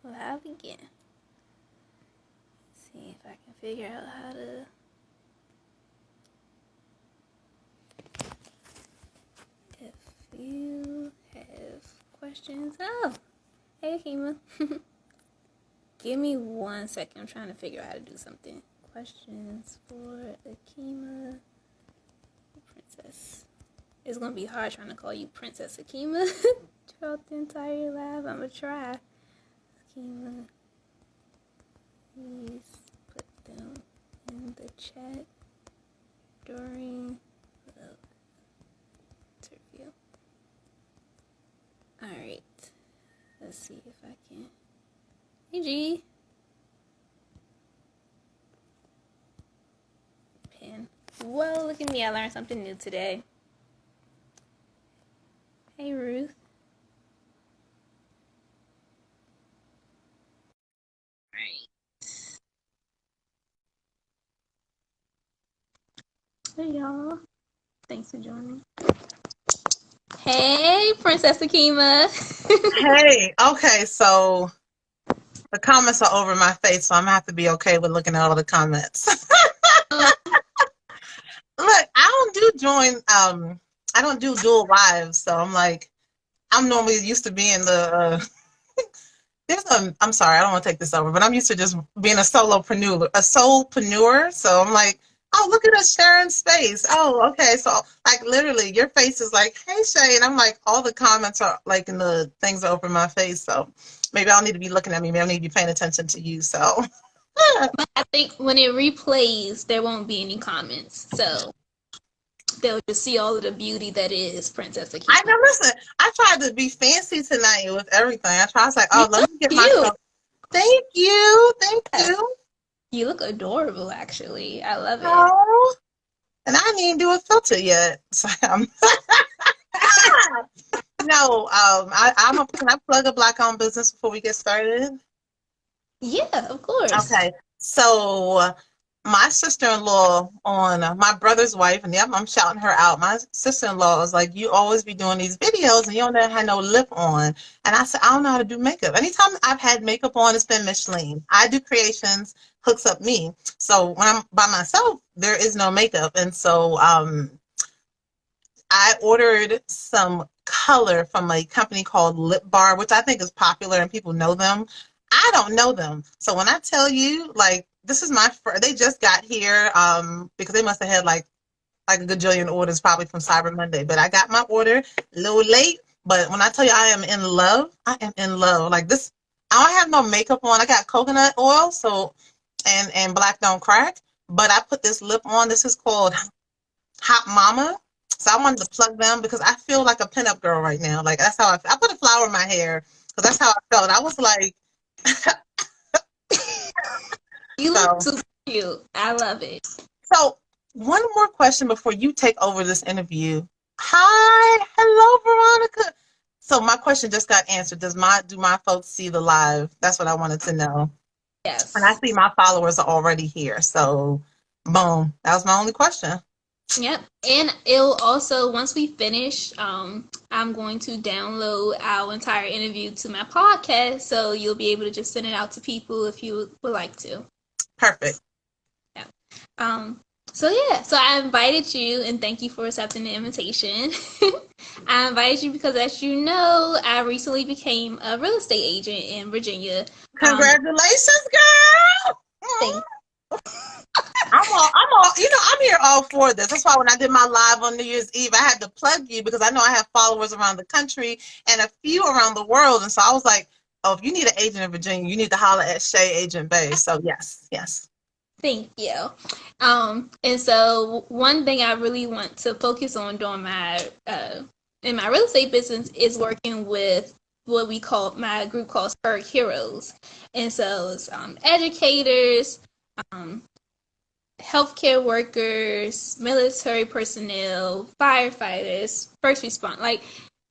live again. Let's see if I can figure out how to. If you have questions. Oh, hey, Akima. Give me 1 second. I'm trying to figure out how to do something. Questions for Akima. Princess. It's going to be hard trying to call you Princess Akima throughout the entire live. I'm going to try. Akima. Please put them in the chat during the interview. Alright. Let's see if I can. Hey, G. Pen. Well, look at me. I learned something new today. Hey, Ruth. Hey, y'all. Thanks for joining. Hey, Princess Akima. Hey, okay, so the comments are over my face, so I'm gonna have to be okay with looking at all the comments. Look, I don't do dual lives, so I'm normally used to being I'm sorry, I don't want to take this over, but I'm used to just being a soulpreneur, so I'm like, oh, look at us sharing space. Oh, okay, so like literally your face is like, hey, Shay, and I'm like, all the comments are like, and the things are over my face, so maybe I'll need to be looking at me, maybe I need to be paying attention to you, so. But I think when it replays, there won't be any comments, so they'll just see all of the beauty that is Princess Akima. I know, listen, I tried to be fancy tonight with everything. I was like, oh, let me get cute. myself. Thank you. You look adorable, actually. I love it. Oh, and I didn't even do a filter yet. So no, can I plug a Black-owned business before we get started? Yeah, of course. Okay, so my sister-in-law on my brother's wife, and I'm shouting her out. My sister-in-law was like, you always be doing these videos and you don't have no lip on. And I said, I don't know how to do makeup. Anytime I've had makeup on, it's been Micheline. I do creations, hooks up me. So when I'm by myself, there is no makeup. And so I ordered some color from a company called Lip Bar, which I think is popular and people know them. I don't know them. So when I tell you, like, this is they just got here because they must have had like a gajillion orders probably from Cyber Monday. But I got my order a little late. But when I tell you I am in love, I am in love. Like this, I don't have no makeup on. I got coconut oil, so and black don't crack. But I put this lip on. This is called Hot Mama. So I wanted to plug them because I feel like a pinup girl right now. Like that's how I put a flower in my hair because that's how I felt. I was like, you look super cute. I love it. So one more question before you take over this interview. Hi, hello, Veronica. So my question just got answered. Do my folks see the live? That's what I wanted to know. Yes. And I see my followers are already here. So boom. That was my only question. Yep. And it'll also, once we finish, I'm going to download our entire interview to my podcast. So you'll be able to just send it out to people if you would like to. Perfect. Yeah. So I invited you and thank you for accepting the invitation. I invited you because, as you know, I recently became a real estate agent in Virginia. Congratulations, girl. Thank you. I'm here all for this. That's why when I did my live on New Year's Eve, I had to plug you because I know I have followers around the country and a few around the world. And so I was like, oh, if you need an agent in Virginia, you need to holler at Shea Agent Bay. So yes. Thank you. And so one thing I really want to focus on during my in my real estate business is working with what my group calls HERG Heroes. And so it's educators, healthcare workers, military personnel, firefighters, first responders, like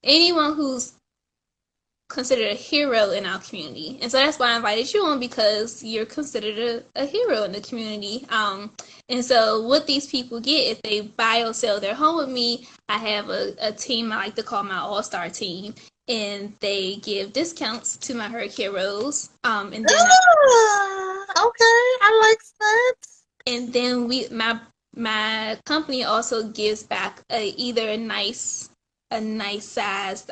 anyone who's considered a hero in our community. And so that's why I invited you on, because you're considered a hero in the community. And so what these people get, if they buy or sell their home with me, I have a team I like to call my all-star team. and they give discounts to my HERG heroes. And then Okay, I like that. and then my company also gives back either a nice sized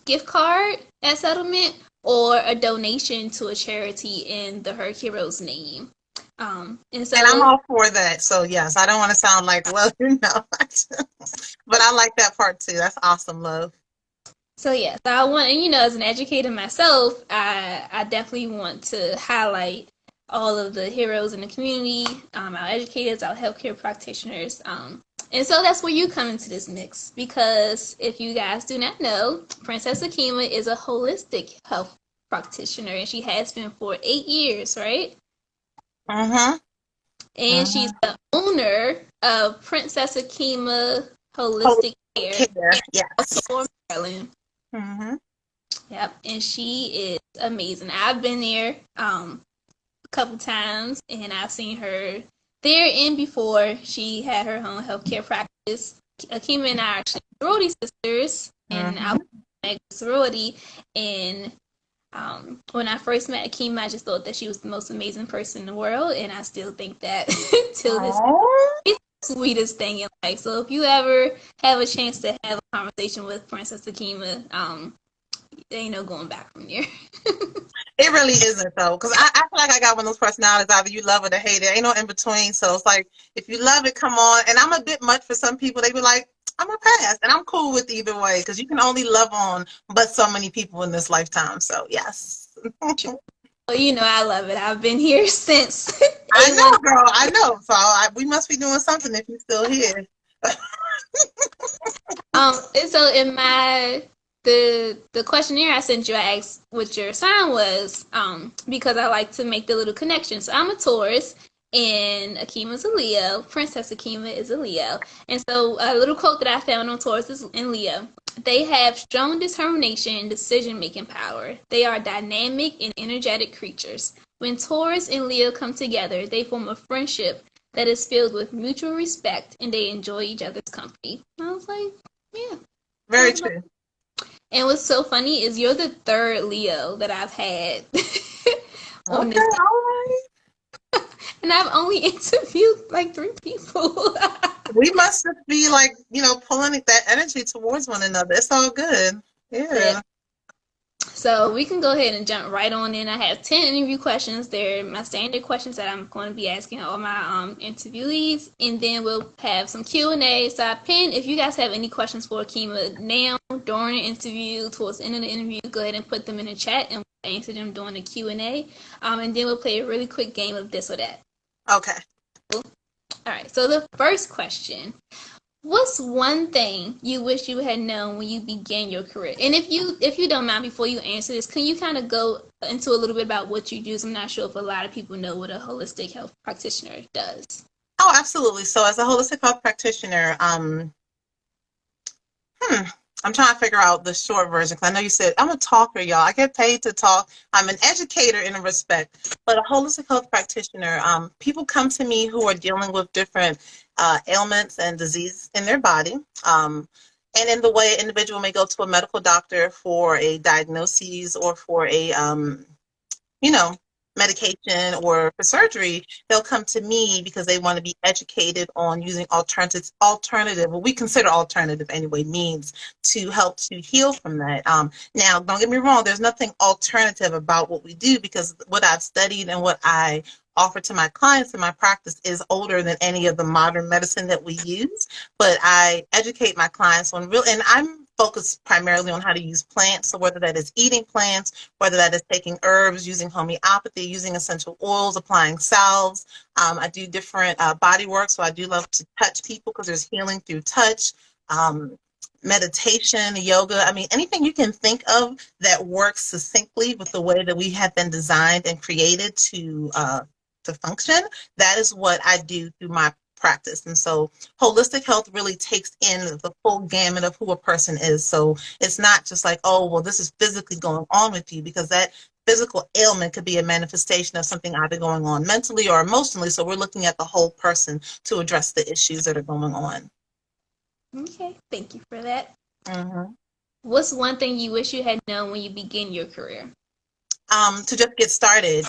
gift card at settlement or a donation to a charity in the HERG heroes name. And so And I'm all for that. So yes, I don't want to sound like, well, but I like that part too. That's awesome, love. So yeah, so I want, and as an educator myself, I definitely want to highlight all of the heroes in the community, our educators, our healthcare practitioners, and so that's where you come into this mix. Because if you guys do not know, Princess Akima is a holistic health practitioner, and she has been for 8 years, right? Mm-hmm. And she's the owner of Princess Akima Holistic Care, Yes. in Maryland. Mm-hmm. Yep, and she is amazing. I've been there a couple times, and I've seen her there and before she had her own healthcare practice. Akima and I are actually sorority sisters, and I was in a sorority. And when I first met Akima, I just thought that she was the most amazing person in the world, and I still think that till this day. She's the sweetest thing in life. So if you ever have a chance to have a conversation with Princess Akima, there ain't no going back from there. It really isn't though, because I feel like I got one of those personalities. Either you love it or hate it. Ain't no in between. So it's like if you love it, come on. And I'm a bit much for some people. They be like, I'm a pass, and I'm cool with either way because you can only love on but so many people in this lifetime. So yes. Well, I love it. I've been here since. I know, girl. I know. So we must be doing something if you're still here. And so in the questionnaire I sent you, I asked what your sign was, because I like to make the little connection. So I'm a Taurus, and Akima's a Leo. Princess Akima is a Leo. And so a little quote that I found on Taurus is in Leo. They have strong determination and decision-making power. They are dynamic and energetic creatures. When Taurus and Leo come together, they form a friendship that is filled with mutual respect, and they enjoy each other's company. And I was like, yeah. Very true. And what's so funny is you're the third Leo that I've had on Okay, this. all right. And I've only interviewed like 3 people. We must just be like, pulling that energy towards one another. It's all good. Yeah. So we can go ahead and jump right on in. I have 10 interview questions. They're my standard questions that I'm going to be asking all my interviewees, and then we'll have some Q&A. So I pinned, if you guys have any questions for Akima now, during the interview, towards the end of the interview, go ahead and put them in the chat, and we'll answer them during the Q&A. And then we'll play a really quick game of this or that. Okay. Cool. All right. So the first question. What's one thing you wish you had known when you began your career? And if you don't mind, before you answer this, can you kind of go into a little bit about what you do? I'm not sure if a lot of people know what a holistic health practitioner does. Oh, absolutely. So as a holistic health practitioner, I'm trying to figure out the short version because I know you said I'm a talker, y'all. I get paid to talk. I'm an educator in a respect, but a holistic health practitioner, people come to me who are dealing with different ailments and disease in their body. And in the way an individual may go to a medical doctor for a diagnosis or for a, medication or for surgery, they'll come to me because they want to be educated on using alternative, what we consider alternative anyway, means to help to heal from that. Now, don't get me wrong, there's nothing alternative about what we do because what I've studied and what I offer to my clients in my practice is older than any of the modern medicine that we use, but I educate my clients on and I'm focused primarily on how to use plants. So whether that is eating plants, whether that is taking herbs, using homeopathy, using essential oils, applying salves. I do different body work. So I do love to touch people because there's healing through touch, meditation, yoga. I mean, anything you can think of that works succinctly with the way that we have been designed and created to function. That is what I do through my practice. And so holistic health really takes in the full gamut of who a person is. So it's not just like, oh, well, this is physically going on with you, because that physical ailment could be a manifestation of something either going on mentally or emotionally. So we're looking at the whole person to address the issues that are going on. Okay, thank you for that. Mm-hmm. What's one thing you wish you had known when you begin your career? To just get started,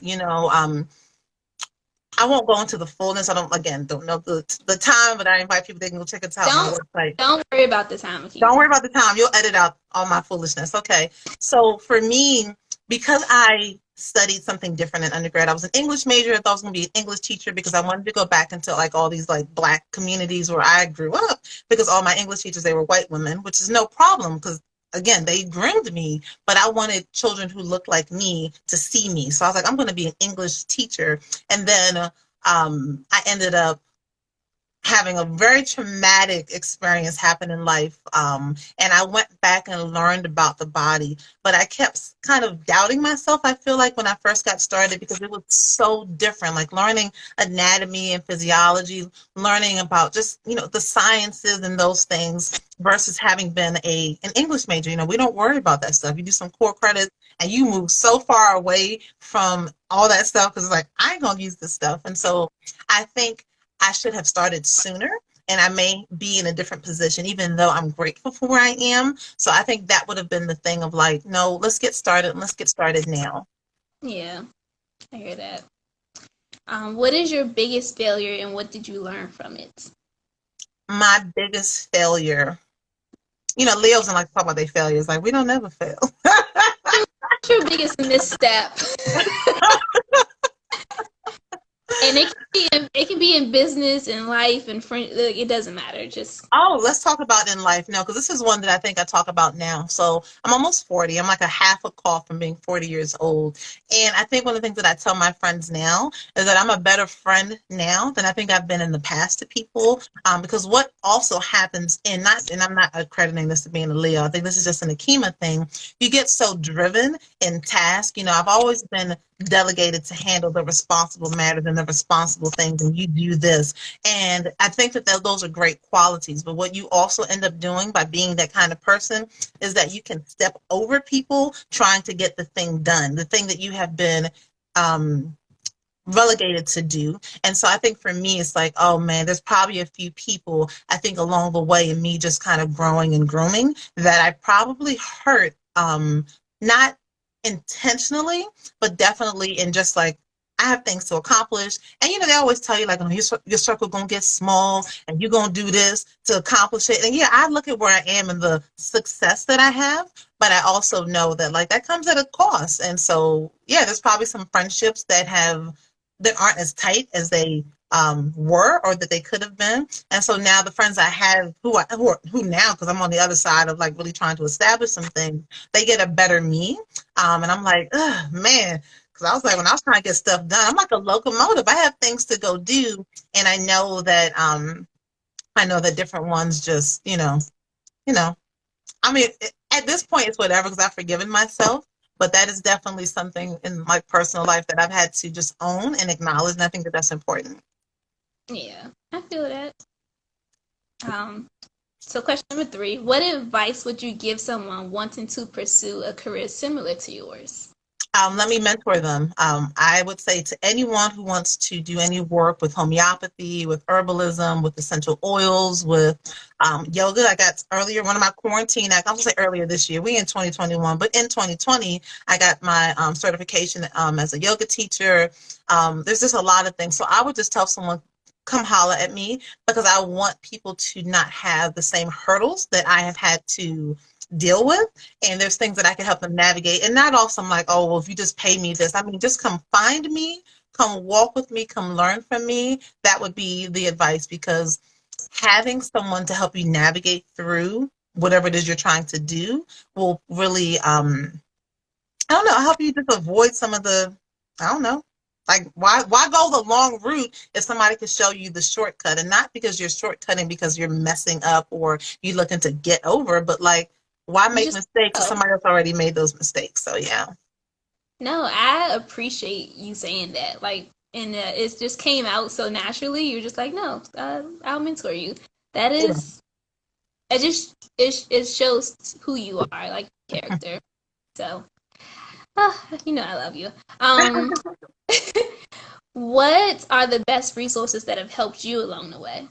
I won't go into the fullness. I don't know the time, but I invite people, they can go check it out on my Don't website. don't worry about the time if you Don't want. worry about the time. You'll edit out all my foolishness. Okay. So for me, because I studied something different in undergrad, I was an English major. I thought I was going to be an English teacher because I wanted to go back into like all these like Black communities where I grew up, because all my English teachers, they were white women, which is no problem because again, they groomed me, but I wanted children who looked like me to see me. So I was like, I'm going to be an English teacher. And then I ended up having a very traumatic experience happen in life. And I went back and learned about the body, but I kept kind of doubting myself, I feel like, when I first got started, because it was so different, like learning anatomy and physiology, learning about just, the sciences and those things versus having been an English major. We don't worry about that stuff. You do some core credits and you move so far away from all that stuff because it's like, I ain't gonna use this stuff. And so I think I should have started sooner, and I may be in a different position, even though I'm grateful for where I am. So I think that would have been the thing of like, no, let's get started. And let's get started now. Yeah, I hear that. What is your biggest failure and what did you learn from it? My biggest failure, Leos don't like to talk about their failures. Like, we don't ever fail. What's your biggest misstep? And it can be in business and life and friend. It doesn't matter. Just Oh, let's talk about in life now, because this is one that I think I talk about now. So I'm almost 40. I'm like a half a call from being 40 years old. And I think one of the things that I tell my friends now is that I'm a better friend now than I think I've been in the past to people. Because what also happens and I'm not accrediting this to being a Leo, I think this is just an Akima thing. You get so driven in task. I've always been delegated to handle the responsible matters and the responsible things, and you do this. And I think that those are great qualities. But what you also end up doing by being that kind of person is that you can step over people trying to get the thing done, the thing that you have been relegated to do. And so I think for me, it's like, oh man, there's probably a few people, I think, along the way in me just kind of growing and grooming that I probably hurt, not intentionally, but definitely in just like, I have things to accomplish. And they always tell you like, oh, your circle gonna get small and you're gonna do this to accomplish it. And yeah, I look at where I am and the success that I have, but I also know that like that comes at a cost. And so yeah, there's probably some friendships that aren't as tight as they were or that they could have been. And so now the friends I have who now, because I'm on the other side of like really trying to establish some things, they get a better me. And I'm like, ugh, man, because I was like, when I was trying to get stuff done, I'm like a locomotive. I have things to go do. And I know that different ones just, you know, I mean, at this point, it's whatever because I've forgiven myself. But that is definitely something in my personal life that I've had to just own and acknowledge. And I think that that's important. yeah, I feel that. Um, so question number 3: what advice would you give someone wanting to pursue a career similar to yours? Let me mentor them. I would say to anyone who wants to do any work with homeopathy, with herbalism, with essential oils, with yoga. I got earlier, one of my quarantine, I was going to say earlier this year, we in 2021, but in 2020, I got my certification as a yoga teacher. There's just a lot of things. So I would just tell someone, come holler at me, because I want people to not have the same hurdles that I have had to deal with. And there's things that I can help them navigate. And not also I'm like, oh, well, if you just pay me this, I mean, just come find me, come walk with me, come learn from me. That would be the advice, because having someone to help you navigate through whatever it is you're trying to do will really, I don't know, help you just avoid some of I don't know, like why go the long route if somebody can show you the shortcut, and not because you're shortcutting because you're messing up or you're looking to get over, but like, why You make just mistakes if somebody else already made those mistakes? So yeah. no, I appreciate you saying that. Like, and it just came out so naturally. You're just like, no, I'll mentor you. That Yeah. is, it shows who you are, like character. So, I love you. Um, what are the best resources that have helped you along the way?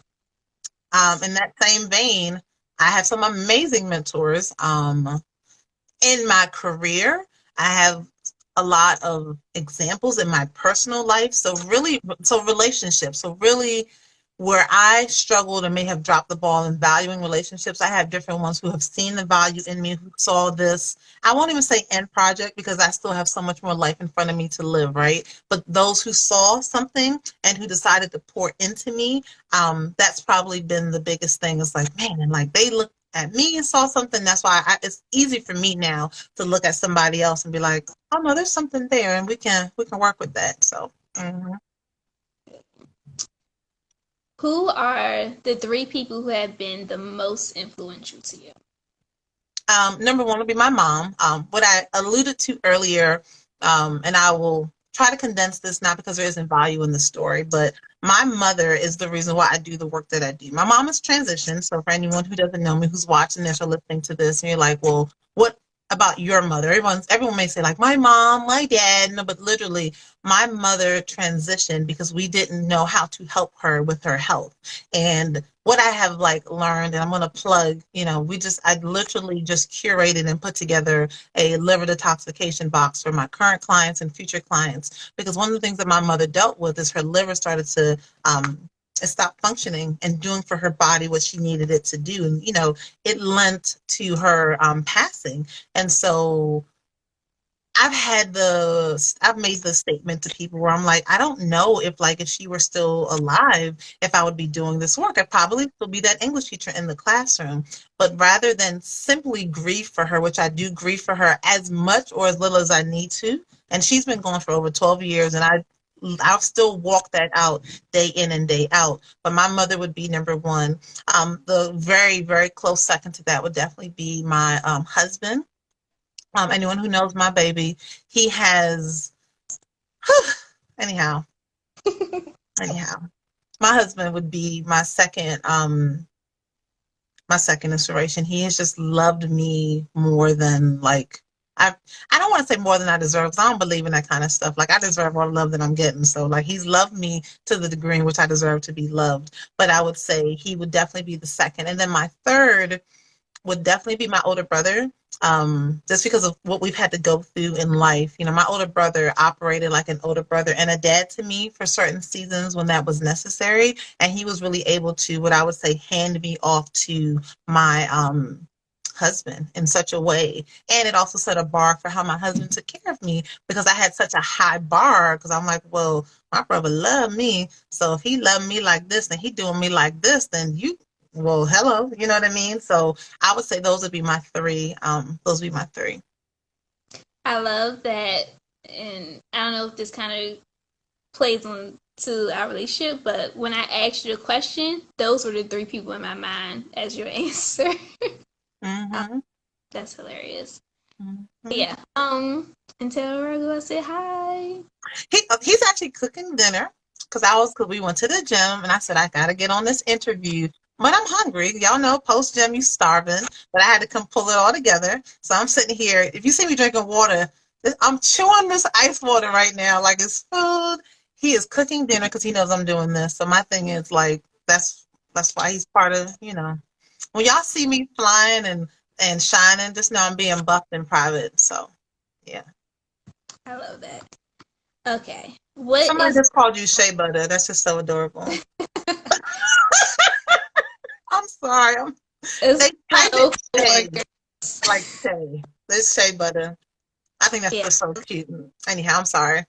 In that same vein, I have some amazing mentors. In my career, I have a lot of examples in my personal life. So really, so relationships. So really, where I struggled and may have dropped the ball in valuing relationships, I have different ones who have seen the value in me, who saw this. I won't even say end project because I still have so much more life in front of me to live, right? But those who saw something and who decided to pour into me, that's probably been the biggest thing. It's like, man, like they look at me and saw something. That's why it's easy for me now to look at somebody else and be like, oh no, there's something there, and we can work with that. So, Who are the three people who have been the most influential to you? Number one would be my mom. What I alluded to earlier, and I will try to condense this not because there isn't value in the story, but my mother is the reason why I do the work that I do. My mom is transitioned, so for anyone who doesn't know me, who's watching this or listening to this, and you're like, well, what about your mother? Everyone may say like my mom, my dad, no, but literally my mother transitioned because we didn't know how to help her with her health. And what I have like learned, and I'm gonna plug, I literally just curated and put together a liver detoxification box for my current clients and future clients. Because one of the things that my mother dealt with is her liver started to stop functioning and doing for her body what she needed it to do. And it lent to her passing. And so I've made the statement to people where I'm like, I don't know if she were still alive, if I would be doing this work. I'd probably still be that English teacher in the classroom. But rather than simply grieve for her, which I do grieve for her as much or as little as I need to, and she's been gone for over 12 years, and I'll still walk that out day in and day out. But my mother would be number one. The very, very close second to that would definitely be my husband. Anyone who knows my baby, he has, anyhow, anyhow, my husband would be my second inspiration. He has just loved me more than I don't want to say more than I deserve, because I don't believe in that kind of stuff. Like I deserve all the love that I'm getting. So like he's loved me to the degree in which I deserve to be loved. But I would say he would definitely be the second. And then my third would definitely be my older brother. Just because of what we've had to go through in life. My older brother operated like an older brother and a dad to me for certain seasons when that was necessary. And he was really able to, what I would say, hand me off to my husband in such a way. And it also set a bar for how my husband took care of me, because I had such a high bar, because I'm like, well, my brother loved me. So if he loved me like this and he doing me like this, then well, hello, you know what I mean? So I would say those would be my three. Those would be my three. I love that, and I don't know if this kind of plays on to our relationship, but when I asked you the question, those were the three people in my mind as your answer. Mm-hmm. That's hilarious. Mm-hmm. Yeah. And tell Virgo I said hi. He's actually cooking dinner because we went to the gym and I said I gotta get on this interview. But I'm hungry. Y'all know post gym you starving. But I had to come pull it all together. So I'm sitting here. If you see me drinking water, I'm chewing this ice water right now like it's food. He is cooking dinner because he knows I'm doing this. So my thing is like that's why he's part of, when y'all see me flying and shining, just know I'm being buffed in private. So yeah. I love that. Okay. What Somebody is just called you Shea Butter. That's just so adorable. I'm sorry. it's They type my it Shea, coworker? like Shea. This Shea Butter. I think that's Yeah. just so cute. Anyhow, I'm sorry.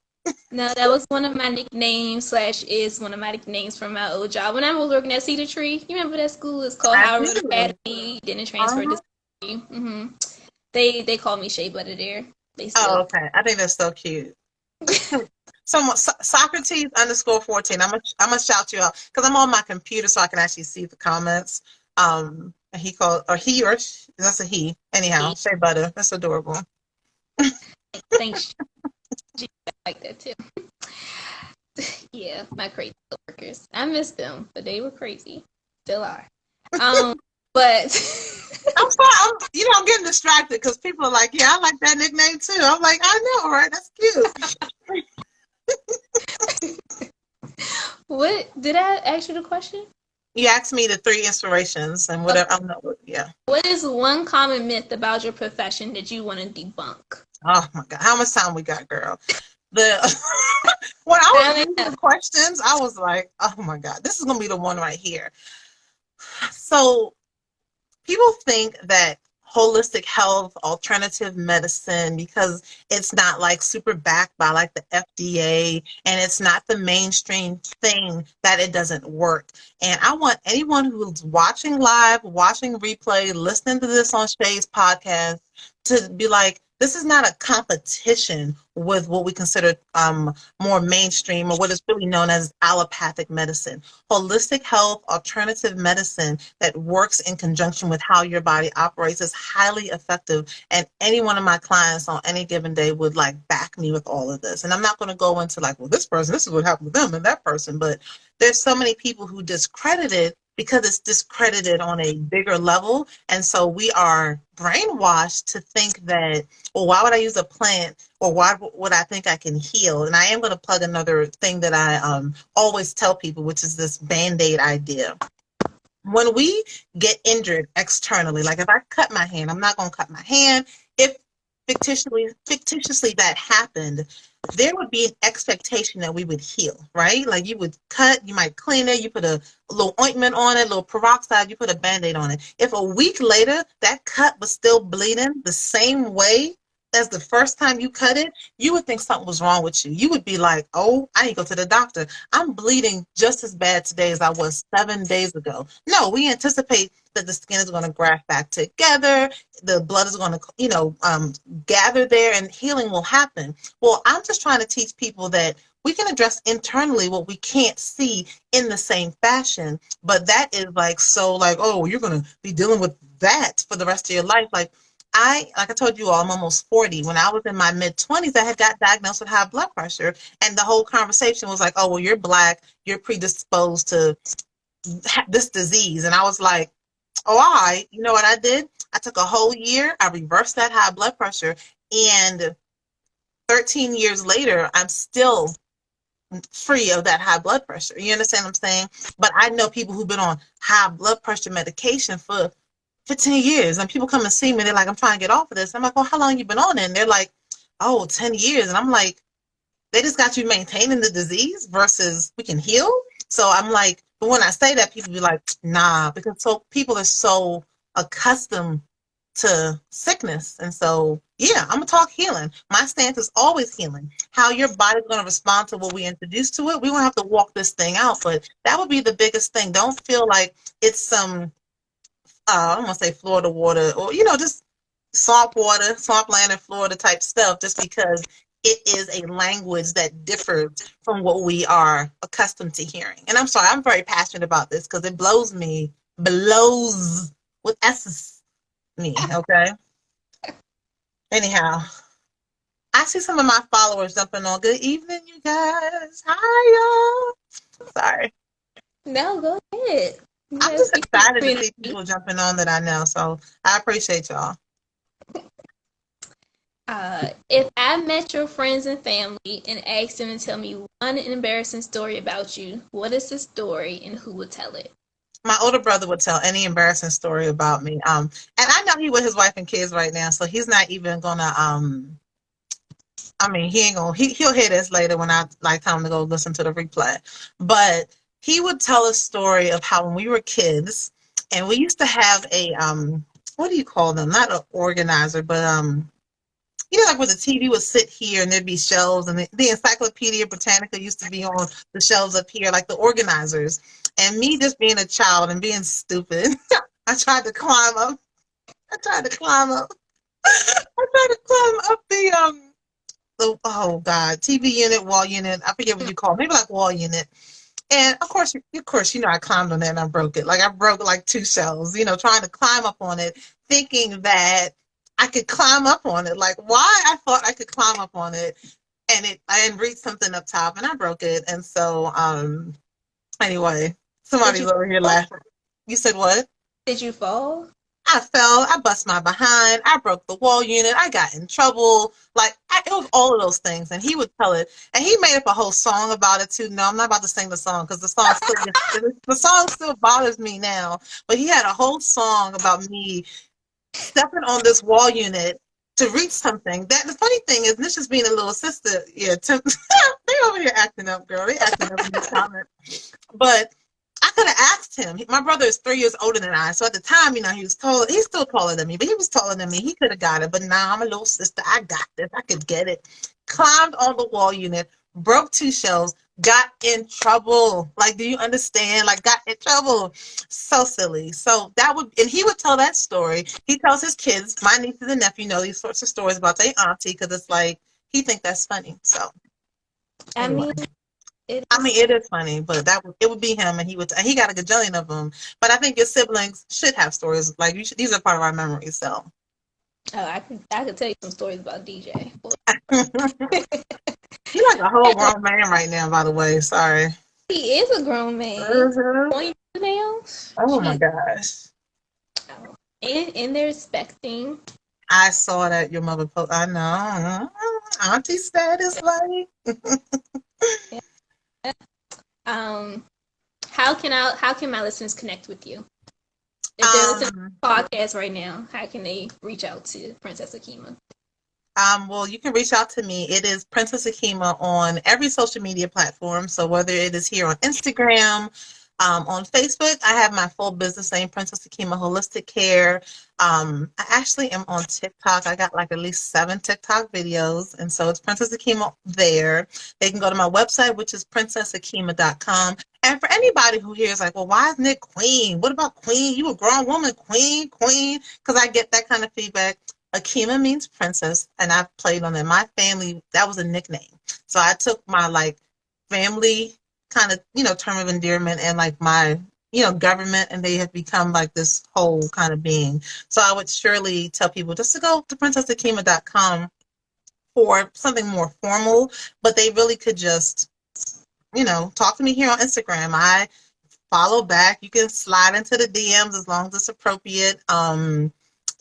No, that was one of my nicknames slash is one of my nicknames from my old job. When I was working at Cedar Tree, you remember that school? It's called I Howard do. Academy. Didn't transfer to Uh-huh. Cedar Tree. They call me Shea Butter there. They Oh, still. okay. I think that's so cute. Socrates underscore 14. I'm gonna shout you out because I'm on my computer so I can actually see the comments. And he called or he or that's a he. Anyhow, Shea Butter. That's adorable. Thanks. I like that too. Yeah, my crazy workers. I miss them, but they were crazy. Still are. But I'm sorry. I'm getting distracted because people are like, yeah, I like that nickname too. I'm like, I know, right? That's cute. what did I ask you the question? You asked me the 3 inspirations and whatever. I'm not, yeah. What is one common myth about your profession that you want to debunk? Oh my God. How much time we got, girl? The when I was reading the questions, I was like, oh my God, this is gonna be the one right here. So people think that holistic health, alternative medicine, because it's not like super backed by like the FDA and it's not the mainstream thing, that it doesn't work. And I want anyone who's watching live, watching replay, listening to this on Shea's podcast to be like, this is not a competition with what we consider more mainstream or what is really known as allopathic medicine. Holistic health, alternative medicine that works in conjunction with how your body operates is highly effective. And any one of my clients on any given day would like back me with all of this. And I'm not going to go into like, well, this person, this is what happened with them and that person. But there's so many people who discredit it because it's discredited on a bigger level. And so we are brainwashed to think that, well, why would I use a plant, or why would I think I can heal? And I am going to plug another thing that I always tell people, which is this Band-Aid idea. When we get injured externally, like if I cut my hand, I'm not going to cut my hand. If fictitiously that happened, there would be an expectation that we would heal, right? Like you would cut, you might clean it, you put a little ointment on it, a little peroxide, you put a Band-Aid on it. If a week later that cut was still bleeding the same way as the first time you cut it, you would think something was wrong with you. You would be like, oh, I need to go to the doctor. I'm bleeding just as bad today as I was 7 days ago. No, we anticipate that the skin is going to graft back together, the blood is going to, gather there, and healing will happen. Well, I'm just trying to teach people that we can address internally what we can't see in the same fashion, but that is like, so like, oh, you're going to be dealing with that for the rest of your life. Like I told you all, I'm almost 40. When I was in my mid-20s, I had got diagnosed with high blood pressure, and the whole conversation was like, oh, well, you're Black, you're predisposed to this disease. And I was like, oh, you know what I did? I took a whole year, I reversed that high blood pressure, and 13 years later, I'm still free of that high blood pressure. You understand what I'm saying? But I know people who've been on high blood pressure medication for 10 years, and people come and see me, they're like, I'm trying to get off of this. I'm like, well, how long you been on it? And they're like, oh, 10 years. And I'm like, they just got you maintaining the disease versus we can heal. So I'm like, but when I say that, people be like, nah, because so people are so accustomed to sickness. And so, yeah, I'm gonna talk healing. My stance is always healing. How your body's gonna respond to what we introduce to it, we're gonna have to walk this thing out. But that would be the biggest thing. Don't feel like it's some I don't want to say Florida water, or just swamp water, swampland in Florida type stuff, just because it is a language that differs from what we are accustomed to hearing. And I'm sorry, I'm very passionate about this because it blows with S's me, okay? Anyhow, I see some of my followers jumping on. Good evening, you guys. Hi, y'all. Sorry. No, go ahead. I'm just excited to see people jumping on that I know, so I appreciate y'all. If I met your friends and family and asked them to tell me one embarrassing story about you, what is the story and who would tell it? My older brother would tell any embarrassing story about me. And I know he with his wife and kids right now, so he's not even gonna he ain't gonna he'll hear this later when I like tell him to go listen to the replay. But he would tell a story of how when we were kids and we used to have a what do you call them? Not an organizer, but like where the TV would sit here and there'd be shelves, and the Encyclopedia Britannica used to be on the shelves up here, like the organizers. And me just being a child and being stupid, I tried to climb up. I tried to climb up the oh God, TV unit, wall unit. I forget what you call it. Maybe like wall unit. And of course, I climbed on that and I broke it. Like I broke like 2 shelves, trying to climb up on it, thinking that I could climb up on it. Like why I thought I could climb up on it, and I didn't reach something up top and I broke it. And so, anyway, somebody's over here laughing. You said what? Did you fall? I fell, I bust my behind, I broke the wall unit, I got in trouble. Like, it was all of those things. And he would tell it. And he made up a whole song about it, too. No, I'm not about to sing the song because the song still bothers me now. But he had a whole song about me stepping on this wall unit to reach something. That the funny thing is, and this just being a little sister, yeah, they over here acting up, girl. They acting up in this comment. But I could have asked him. My brother is 3 years older than I, so at the time, he was taller. He's still taller than me, but he was taller than me. He could have got it, but now I'm a little sister. I got this. I could get it. Climbed on the wall unit, broke 2 shelves, got in trouble. Like, do you understand? Like, got in trouble. So silly. So and he would tell that story. He tells his kids, my nieces and nephew, know these sorts of stories about their auntie because it's like he think that's funny. So anyway. It is funny, but it would be him, and he got a gajillion of them. But I think your siblings should have stories like these are part of our memories. So, I could tell you some stories about DJ. You're like a whole grown man right now. By the way, sorry. He is a grown man. Point nails. Oh my gosh. And they're expecting. I saw that your mother post. I know. Auntie status, like. How can my listeners connect with you? If they're listening to the podcast right now, how can they reach out to Princess Akima? Well, you can reach out to me. It is Princess Akima on every social media platform. So whether it is here on Instagram, on Facebook, I have my full business name, Princess Akima Holistic Care. I actually am on TikTok. I got like at least 7 TikTok videos. And so it's Princess Akima there. They can go to my website, which is princessakima.com. And for anybody who hears like, well, why isn't it Queen? What about Queen? You a grown woman, Queen. Because I get that kind of feedback. Akima means princess, and I've played on it. My family, that was a nickname. So I took my like family kind of, term of endearment and like my, government, and they have become like this whole kind of being. So I would surely tell people just to go to princessakima.com for something more formal, but they really could just, talk to me here on Instagram. I follow back. You can slide into the DMs as long as it's appropriate.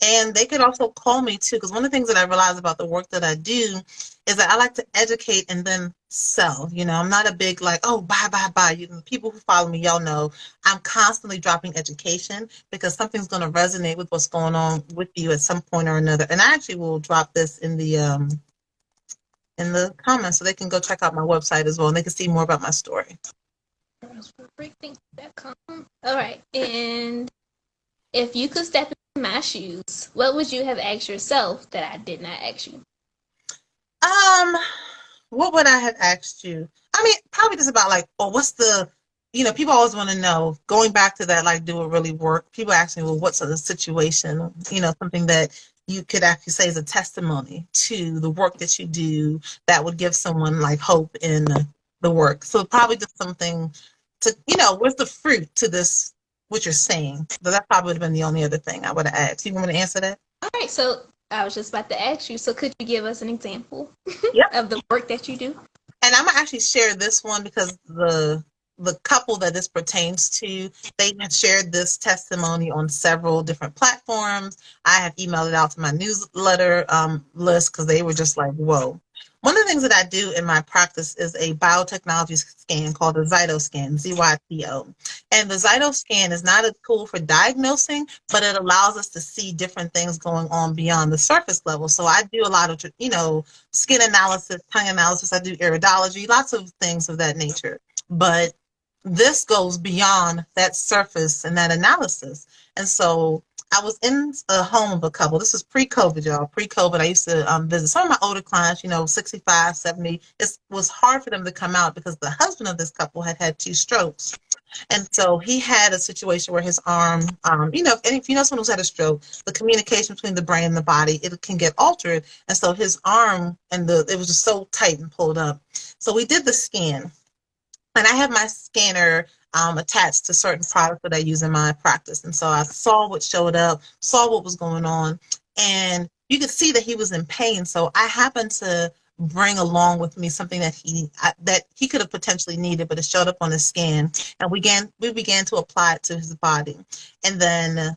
And they could also call me too, because one of the things that I realize about the work that I do is that I like to educate and then sell. I'm not a big like, oh, buy. People who follow me, y'all know I'm constantly dropping education because something's going to resonate with what's going on with you at some point or another. And I actually will drop this in the comments so they can go check out my website as well, and they can see more about my story. All right, and if you could step in my shoes, what would you have asked yourself that I did not ask you? What would I have asked you? I mean, probably just about like, what's the, people always want to know, going back to that, like, do it really work? People ask me, well, what's the situation? Something that you could actually say is a testimony to the work that you do that would give someone like hope in the work. So probably just something to, what's the fruit to this, what you're saying? So that probably would have been the only other thing I would have asked. You want me to answer that? All right, so I was just about to ask you, so could you give us an example of the work that you do? And I'm going to actually share this one because the couple that this pertains to, they have shared this testimony on several different platforms. I have emailed it out to my newsletter list because they were just like, whoa. One of the things that I do in my practice is a biotechnology scan called the Zytoscan, ZYTO. And the Zytoscan is not a tool for diagnosing, but it allows us to see different things going on beyond the surface level. So I do a lot of, skin analysis, tongue analysis. I do iridology, lots of things of that nature. But this goes beyond that surface and that analysis. And so I was in a home of a couple. This is pre-COVID, y'all. Pre-COVID, I used to visit some of my older clients, 65, 70. It was hard for them to come out because the husband of this couple had 2 strokes. And so he had a situation where his arm, if you know someone who's had a stroke, the communication between the brain and the body, it can get altered. And so his arm it was just so tight and pulled up. So we did the scan. And I have my scanner attached to certain products that I use in my practice. And so I saw what showed up, saw what was going on, and you could see that he was in pain. So I happened to bring along with me something that he could have potentially needed, but it showed up on the scan. And we began to apply it to his body. And then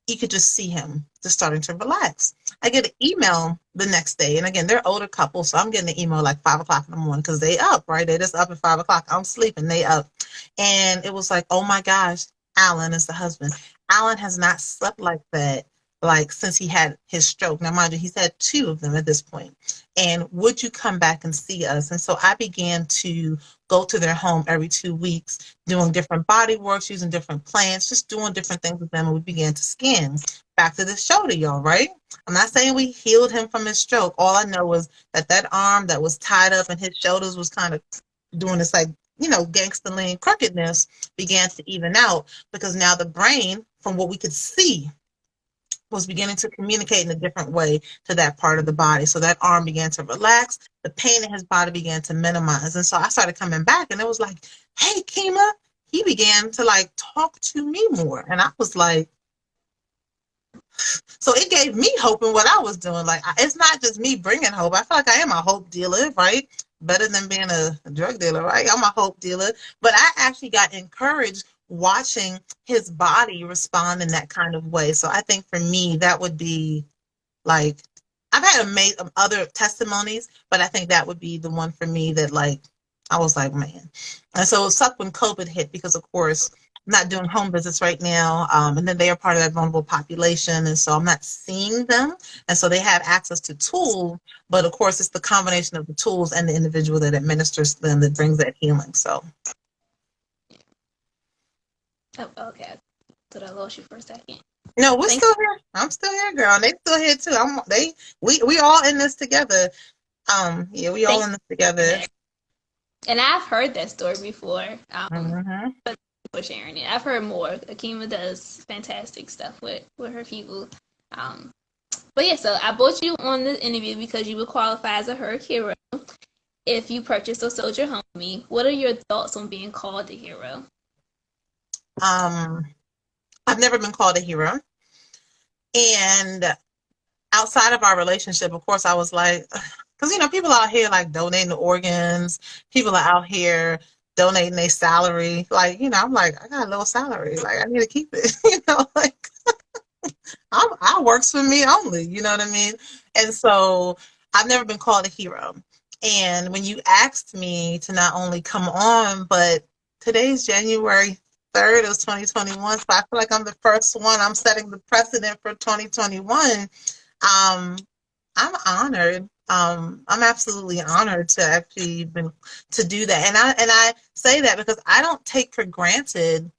you could just see him just starting to relax. I get an email the next day, and again, they're older couple, so I'm getting an email like 5 o'clock in the morning because they up, right? They just up at 5 o'clock. I'm sleeping, they up, and it was like, oh my gosh, Alan is the husband. Alan has not slept like that like since he had his stroke. Now, mind you, he's had two of them at this point. And would you come back and see us? And so I began to go to their home every 2 weeks, doing different body works, using different plants, just doing different things with them. And we began to scan. Back to the shoulder, y'all, right? I'm not saying we healed him from his stroke. All I know was that that arm that was tied up and his shoulders was kind of doing this like, gangster lean crookedness began to even out because now the brain, from what we could see, was beginning to communicate in a different way to that part of the body. So that arm began to relax. The pain in his body began to minimize. And so I started coming back and it was like, hey, Kima, he began to like talk to me more. And I was like, so it gave me hope in what I was doing. Like, it's not just me bringing hope. I feel like I am a hope dealer, right? Better than being a drug dealer, right? I'm a hope dealer. But I actually got encouraged watching his body respond in that kind of way. So I think for me, that would be like, I've had other testimonies, but I think that would be the one for me that like, I was like, man. And so it sucked when COVID hit because of course, I'm not doing home visits right now. And then they are part of that vulnerable population. And so I'm not seeing them. And so they have access to tools, but of course it's the combination of the tools and the individual that administers them that brings that healing. So. Oh, okay. Did I lost you for a second? No, we're still here. I'm still here, girl. And they still here too. We all in this together. Yeah, we all in this together. And I've heard that story before. But for sharing it, I've heard more. Akima does fantastic stuff with her people. But yeah, so I brought you on the interview because you would qualify as a HERG hero if you purchased or sold your home with me. What are your thoughts on being called a hero? I've never been called a hero. And outside of our relationship, of course, I was like, because, people out here like donating organs, people are out here donating their salary. Like, I'm like, I got a little salary. Like, I need to keep it, like, I works for me only, you know what I mean? And so I've never been called a hero. And when you asked me to not only come on, but today's January 3rd of 2021, so I feel like I'm the first one. I'm setting the precedent for 2021. I'm honored. I'm absolutely honored to actually to do that. And I say that because I don't take for granted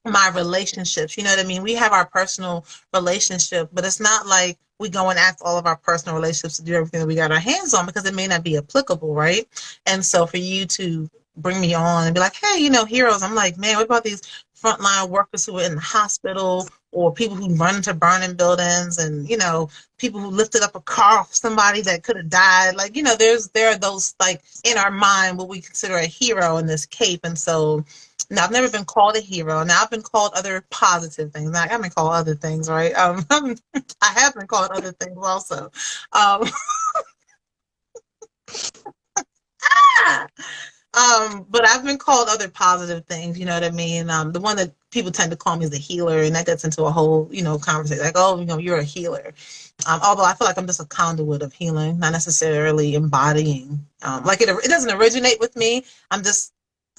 my relationships. You know what I mean? We have our personal relationship, but it's not like we go and ask all of our personal relationships to do everything that we got our hands on because it may not be applicable, right? And so for you to bring me on and be like, hey, heroes, I'm like, man, what about these frontline workers who are in the hospital or people who run into burning buildings and, people who lifted up a car off somebody that could have died. Like, there are those like in our mind what we consider a hero in this cape. And so now I've never been called a hero. Now I've been called other positive things. Now, I've been called other things, right? I have been called other things also. But I've been called other positive things, you know what I mean? The one that people tend to call me is a healer, and that gets into a whole, conversation. Like, oh, you're a healer. Although I feel like I'm just a conduit of healing, not necessarily embodying. Like it doesn't originate with me.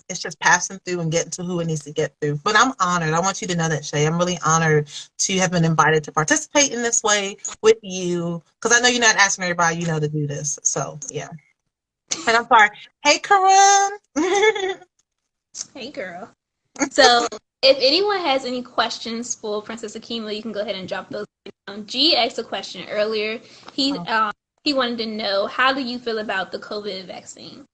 It's just passing through and getting to who it needs to get through. But I'm honored. I want you to know that, Shea. I'm really honored to have been invited to participate in this way with you, because I know you're not asking everybody to do this. So, yeah. And I'm sorry. Hey, Corinne. Hey, girl. So if anyone has any questions for Princess Akima, you can go ahead and drop those. G asked a question earlier. He wanted to know, how do you feel about the COVID vaccine?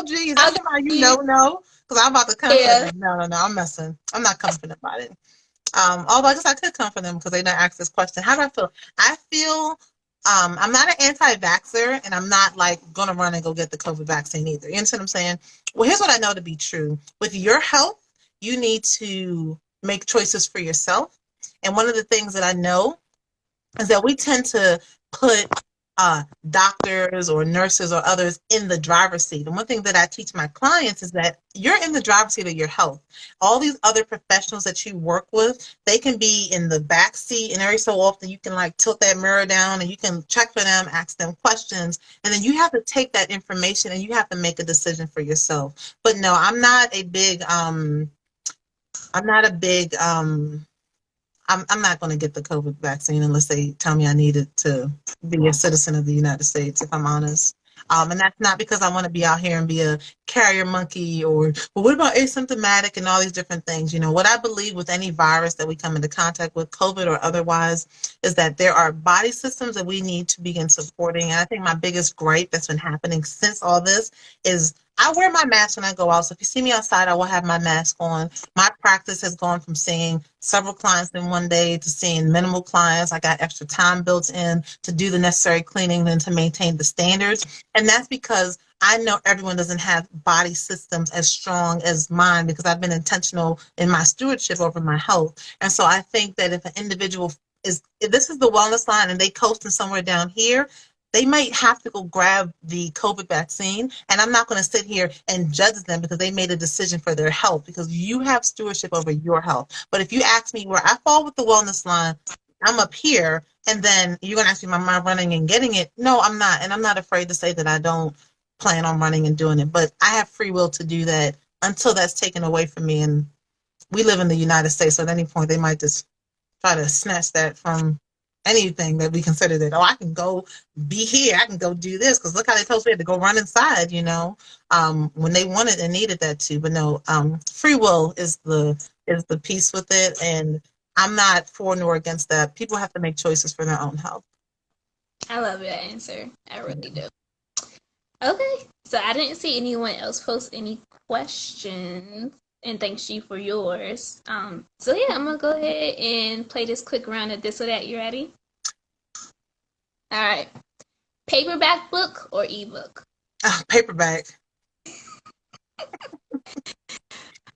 Geez, that's how no. Because I'm about to come for them. No, I'm messing. I'm not confident about it. Although I guess I could come for them because they didn't ask this question. How do I feel? I feel I'm not an anti-vaxxer, and I'm not like going to run and go get the COVID vaccine either. You understand what I'm saying? Well, here's what I know to be true. With your health, you need to make choices for yourself. And one of the things that I know is that we tend to put doctors or nurses or others in the driver's seat. And one thing that I teach my clients is that you're in the driver's seat of your health. All these other professionals that you work with, they can be in the back seat, and every so often you can like tilt that mirror down and you can check for them, ask them questions, and then you have to take that information and you have to make a decision for yourself. But no, I'm not a big I'm not going to get the COVID vaccine unless they tell me I need it to be a citizen of the United States, if I'm honest. And that's not because I want to be out here and be a carrier monkey or, well, what about asymptomatic and all these different things? You know, what I believe with any virus that we come into contact with, COVID or otherwise, is that there are body systems that we need to begin supporting. And I think my biggest gripe that's been happening since all this is I wear my mask when I go out. So if you see me outside, I will have my mask on. My practice has gone from seeing several clients in one day to seeing minimal clients. I got extra time built in to do the necessary cleaning and to maintain the standards. And that's because I know everyone doesn't have body systems as strong as mine because I've been intentional in my stewardship over my health. And so I think that if an individual if this is the wellness line and they coasting somewhere down here, they might have to go grab the COVID vaccine. And I'm not going to sit here and judge them because they made a decision for their health, because you have stewardship over your health. But if you ask me where I fall with the wellness line, I'm up here. And then you're going to ask me, am I running and getting it? No, I'm not. And I'm not afraid to say that I don't plan on running and doing it. But I have free will to do that until that's taken away from me. And we live in the United States. So at any point, they might just try to snatch that from anything that we consider that, oh, I can go be here, I can go do this, because look how they told us we had to go run inside, you know, when they wanted and needed that too. But no, free will is the piece with it, and I'm not for nor against that. People have to make choices for their own health. I love your answer. I really do. Okay, so I didn't see anyone else post any questions, and thanks you for yours. So yeah, I'm gonna go ahead and play this quick round of this or that. You ready? All right. Paperback book or ebook? Paperback.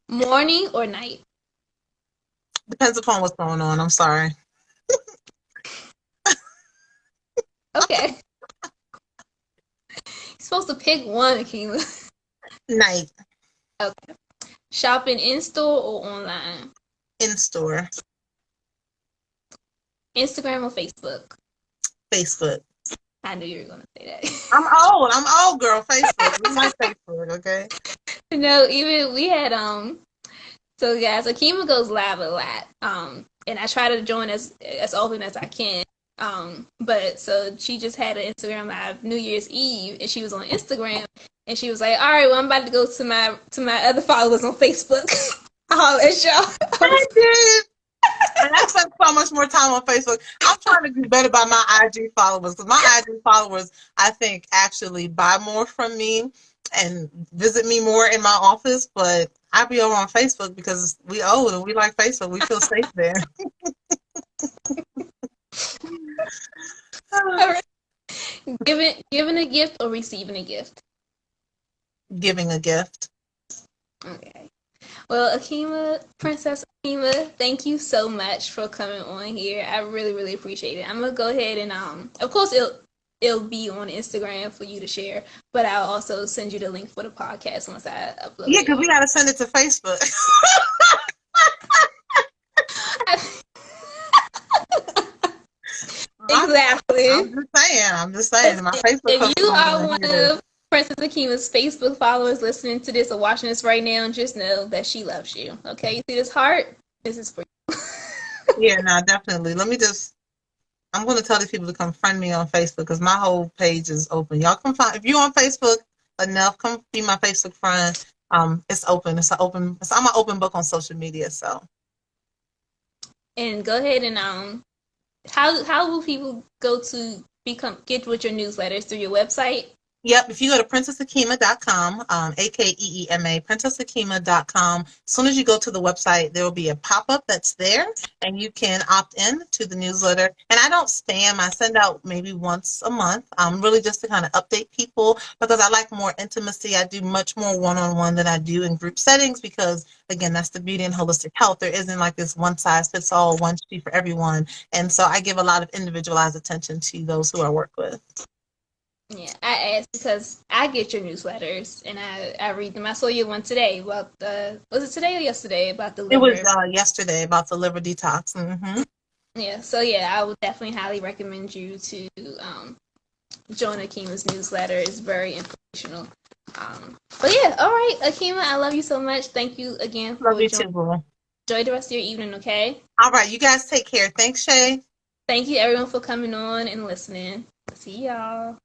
Morning or night? Depends upon what's going on. I'm sorry. Okay. You're supposed to pick one, Akima. Night. Okay. Shopping in store or online? In store. Instagram or Facebook? Facebook. I knew you were gonna say that. I'm old, girl. Facebook. We like Facebook, okay? No, even we had so guys, Akima goes live a lot. And I try to join as often as I can. But so she just had an Instagram live New Year's Eve, and she was on Instagram, and she was like, "All right, well, I'm about to go to my other followers on Facebook. I'll let y'all." I did. And I spent so much more time on Facebook. I'm trying to do better by my IG followers, because my IG followers, I think, actually buy more from me and visit me more in my office. But I be over on Facebook because we old and we like Facebook. We feel safe there. Giving a gift or receiving a gift? Giving a gift. Okay. Well, Akima, Princess Akima, thank you so much for coming on here. I really, really appreciate it. I'm gonna go ahead and of course it'll be on Instagram for you to share, but I'll also send you the link for the podcast once I upload it. Yeah, because we gotta send it to Facebook. Exactly. I'm just saying. My Facebook. If you are one of Princess Akima's Facebook followers listening to this or watching this right now, just know that she loves you. Okay, you see this heart? This is for you. Yeah, no, definitely. I'm going to tell these people to come friend me on Facebook, because my whole page is open. Y'all come find, if you're on Facebook enough, come be my Facebook friend. It's open. I'm an open book on social media. So. And go ahead and how will people go to get with your newsletters? Through your website? Yep, if you go to princessakima.com, AKEEMA, princessakima.com, as soon as you go to the website, there will be a pop-up that's there, and you can opt in to the newsletter. And I don't spam. I send out maybe once a month, really just to kind of update people because I like more intimacy. I do much more one-on-one than I do in group settings because, again, that's the beauty and holistic health. There isn't like this one-size-fits-all, one sheet for everyone. And so I give a lot of individualized attention to those who I work with. Yeah, I asked because I get your newsletters and I read them. I saw you one today about was it today or yesterday about the It was liver? yesterday about the liver detox. Mm-hmm. Yeah, so yeah, I would definitely highly recommend you to join Akima's newsletter. It's very informational. But yeah, all right, Akima, I love you so much. Thank you again Love for you joining. too, boo. Enjoy the rest of your evening, okay? All right, you guys take care. Thanks, Shay. Thank you everyone for coming on and listening. See y'all.